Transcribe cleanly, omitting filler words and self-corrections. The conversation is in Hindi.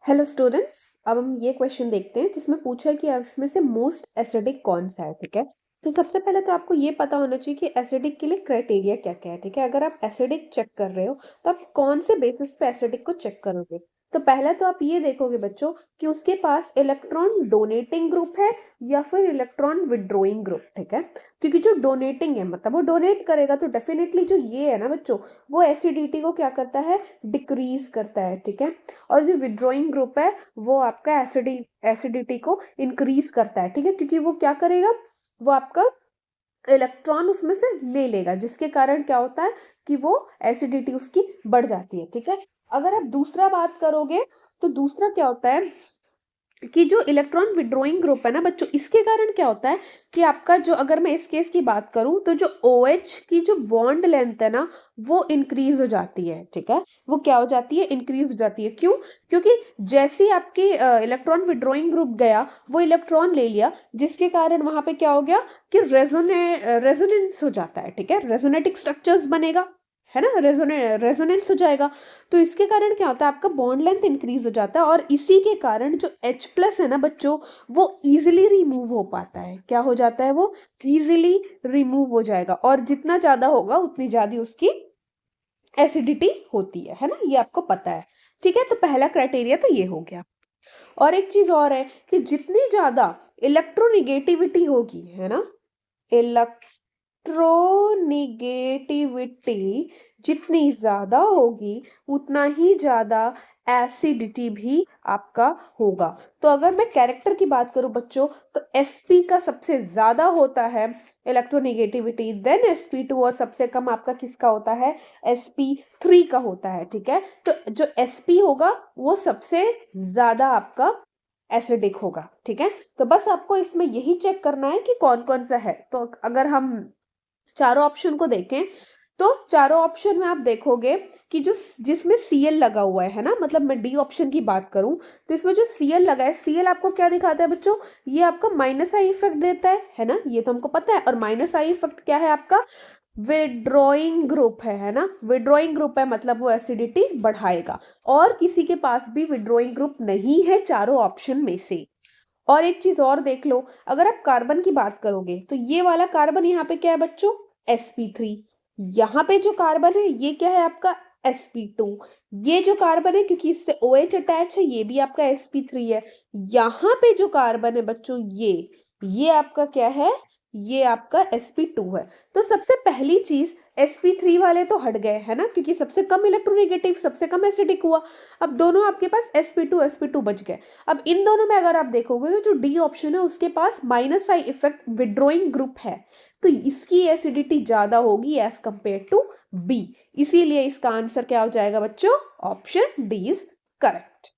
Hello students. अब हम ये क्वेश्चन देखते हैं जिसमें पूछा है कि इसमें से मोस्ट एसिडिक कौन सा है। ठीक है, तो सबसे पहले तो आपको ये पता होना चाहिए कि एसिडिक के लिए क्राइटेरिया क्या क्या है। ठीक है, अगर आप एसिडिक चेक कर रहे हो तो आप कौन से बेसिस पे एसिडिक को चेक करोगे। तो पहला तो आप ये देखोगे बच्चों कि उसके पास इलेक्ट्रॉन डोनेटिंग ग्रुप है या फिर इलेक्ट्रॉन विड्रोइंग ग्रुप। ठीक है, क्योंकि जो डोनेटिंग है मतलब वो डोनेट करेगा तो डेफिनेटली जो ये है ना बच्चों, वो एसिडिटी को क्या करता है, डिक्रीज करता है। ठीक है, और जो विड्रॉइंग ग्रुप है वो आपका एसिडिटी को इंक्रीज करता है। ठीक है, क्योंकि वो क्या करेगा, वो आपका इलेक्ट्रॉन उसमें से ले लेगा, जिसके कारण क्या होता है कि वो एसिडिटी उसकी बढ़ जाती है। ठीक है, अगर आप दूसरा बात करोगे तो दूसरा क्या होता है कि जो इलेक्ट्रॉन विड्रॉइंग ग्रुप है ना बच्चों, इसके कारण क्या होता है कि आपका जो, अगर मैं इस केस की बात करूं तो जो OH की जो बॉन्ड लेंथ है ना वो इंक्रीज हो जाती है। ठीक है, वो क्या हो जाती है, इंक्रीज हो जाती है। क्यों? क्योंकि जैसे ही आपकी इलेक्ट्रॉन विड्रॉइंग ग्रुप गया, वो इलेक्ट्रॉन ले लिया, जिसके कारण वहां पे क्या हो गया कि रेजोनेंस हो जाता है। ठीक है, रेजोनेटिक स्ट्रक्चर्स बनेगा, है ना, रेजोनेंस हो जाएगा। तो इसके कारण क्या होता है, आपका बॉन्ड लेंथ इंक्रीज हो जाता है और इसी के कारण जो H+ है ना बच्चों, वो इजीली रिमूव हो पाता है। क्या हो जाता है, वो इजीली रिमूव हो जाएगा, और जितना ज्यादा होगा उतनी ज्यादा उसकी एसिडिटी होती है ना, ये आपको पता है। ठीक है, तो पहला क्राइटेरिया तो ये हो गया। और एक चीज और है कि जितनी ज्यादा इलेक्ट्रोनिगेटिविटी होगी, है ना, इलेक्ट्रोनिगेटिविटी जितनी ज्यादा होगी उतना ही ज्यादा एसिडिटी भी आपका होगा। तो अगर मैं कैरेक्टर की बात करूं बच्चों, तो sp का सबसे ज्यादा होता है इलेक्ट्रोनिगेटिविटी, देन sp2, और सबसे कम आपका किसका होता है, sp3 का होता है। ठीक है, तो जो sp होगा वो सबसे ज्यादा आपका एसिडिक होगा। ठीक है, तो बस आपको इसमें यही चेक करना है कि कौन कौन सा है। तो अगर हम चारों ऑप्शन को देखें तो चारों ऑप्शन में आप देखोगे कि जो जिसमें Cl लगा हुआ है ना, मतलब मैं डी ऑप्शन की बात करूं तो इसमें जो Cl लगा है, Cl आपको क्या दिखाता है बच्चों, ये आपका माइनस आई इफेक्ट देता है ना, ये तो हमको पता है। और माइनस आई इफेक्ट क्या है, आपका विड्रॉइंग ग्रुप है ना, विड्रॉइंग ग्रुप है मतलब वो एसिडिटी बढ़ाएगा। और किसी के पास भी विड्रॉइंग ग्रुप नहीं है चारों ऑप्शन में से। और एक चीज और देख लो, अगर आप कार्बन की बात करोगे तो ये वाला कार्बन यहाँ पे क्या है बच्चों, sp3। यहाँ पे जो कार्बन है ये क्या है, आपका sp2। ये जो कार्बन है, क्योंकि इससे OH अटैच है, ये भी आपका sp3 है। यहाँ पे जो कार्बन है बच्चों, ये आपका क्या है, ये आपका sp2 है। तो सबसे पहली चीज, sp3 वाले तो हट गए है ना, क्योंकि सबसे कम इलेक्ट्रोनेगेटिव, सबसे कम एसिडिक हुआ। अब दोनों आपके पास sp2 बच गए। अब इन दोनों में अगर आप देखोगे तो जो डी ऑप्शन है उसके पास minus I effect withdrawing group है, तो इसकी एसिडिटी ज्यादा होगी एज कंपेयर टू बी। इसीलिए इसका आंसर क्या हो जाएगा बच्चों, ऑप्शन डी इज करेक्ट।